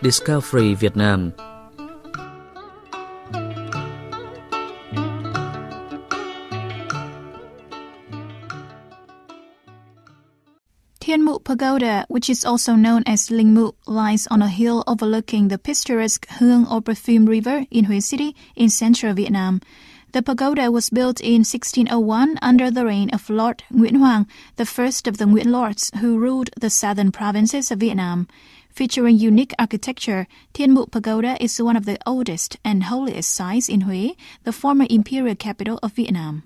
Discovery Việt Nam. Thien Mu pagoda, which is also known as Linh Mu, lies on a hill overlooking the picturesque Hương or Perfume River in Huế City in central Vietnam. The pagoda was built in 1601 under the reign of Lord Nguyễn Hoàng, the first of the Nguyễn Lords who ruled the southern provinces of Vietnam. Featuring unique architecture, Thien Mu pagoda is one of the oldest and holiest sites in Huế, the former imperial capital of Vietnam.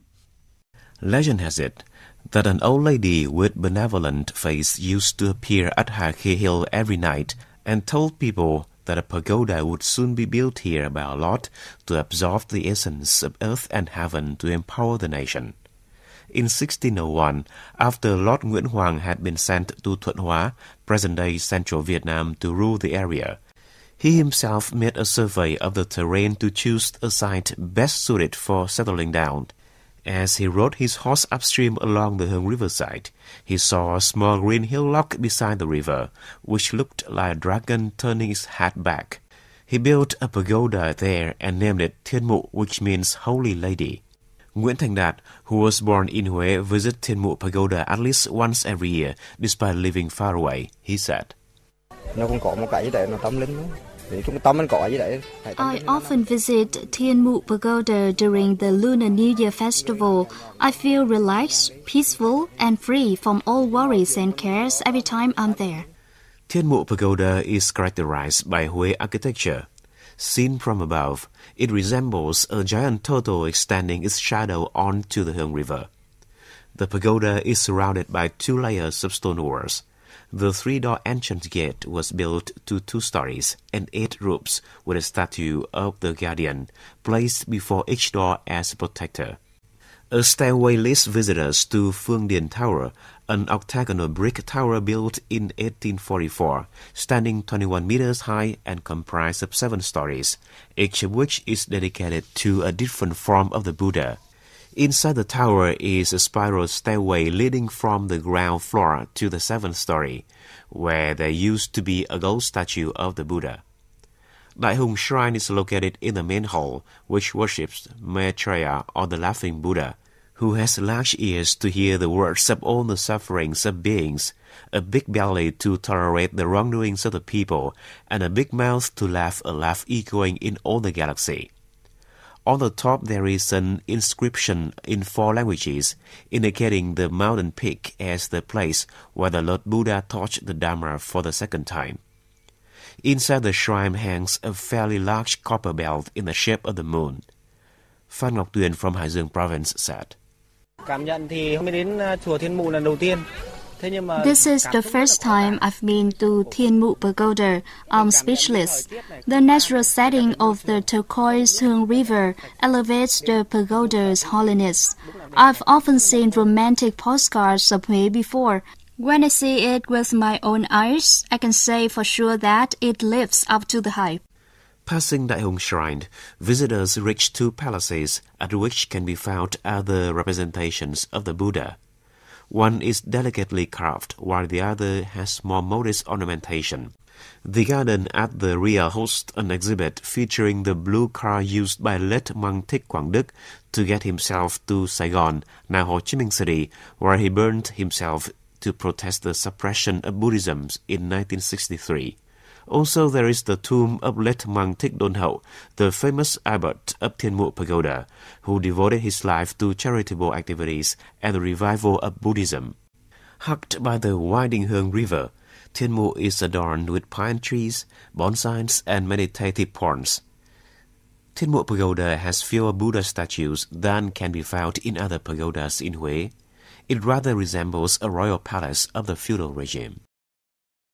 Legend has it that an old lady with benevolent face used to appear at Hà Khê Hill every night and told people that a pagoda would soon be built here by our Lord to absorb the essence of earth and heaven to empower the nation. In 1601, after Lord Nguyễn Hoàng had been sent to Thuận Hóa, present-day central Vietnam, to rule the area, he himself made a survey of the terrain to choose a site best suited for settling down. As he rode his horse upstream along the Hương riverside, he saw a small green hillock beside the river, which looked like a dragon turning its head back. He built a pagoda there and named it Thien Mu, which means Holy Lady. Nguyễn Thành Đạt, who was born in Huế, visits Thien Mu pagoda at least once every year, despite living far away. He said, I often visit Thien Mu pagoda during the Lunar New Year festival. I feel relaxed, peaceful, and free from all worries and cares every time I'm there. Thien Mu pagoda is characterized by Huế architecture. Seen from above, it resembles a giant turtle extending its shadow onto the Hương River. The pagoda is surrounded by 2 layers of stone walls. The 3-door entrance gate was built to 2 stories and 8 roofs with a statue of the guardian placed before each door as a protector. A stairway leads visitors to Phương Điền Tower, an octagonal brick tower built in 1844, standing 21 meters high and comprised of 7 stories, each of which is dedicated to a different form of the Buddha. Inside the tower is a spiral stairway leading from the ground floor to the 7th story, where there used to be a gold statue of the Buddha. Đại Hùng Shrine is located in the main hall, which worships Maitreya, or the Laughing Buddha, who has large ears to hear the words of all the sufferings of beings, a big belly to tolerate the wrongdoings of the people, and a big mouth to laugh a laugh echoing in all the galaxy. On the top there is an inscription in 4 languages, indicating the mountain peak as the place where the Lord Buddha taught the Dharma for the 2nd time. Inside the shrine hangs a fairly large copper belt in the shape of the moon. Phan Ngọc Tuyền from Hải Dương Province said, This is the first time I've been to Thien Mu pagoda. I'm speechless. The natural setting of the turquoise Hương River elevates the pagoda's holiness. I've often seen romantic postcards of Huế before. When I see it with my own eyes, I can say for sure that it lives up to the hype. Passing Đại Hùng Shrine, visitors reach 2 palaces at which can be found other representations of the Buddha. One is delicately carved, while the other has more modest ornamentation. The garden at the rear hosts an exhibit featuring the blue car used by late monk Thích Quảng Đức to get himself to Saigon, now Ho Chi Minh City, where he burned himself to protest the suppression of Buddhism in 1963. Also, there is the tomb of late monk Thích Đôn Hậu, the famous abbot of Thien Mu pagoda, who devoted his life to charitable activities and the revival of Buddhism. Hugged by the winding Hương River, Thien Mu is adorned with pine trees, bonsais, and meditative ponds. Thien Mu pagoda has fewer Buddha statues than can be found in other pagodas in Huế. It rather resembles a royal palace of the feudal regime.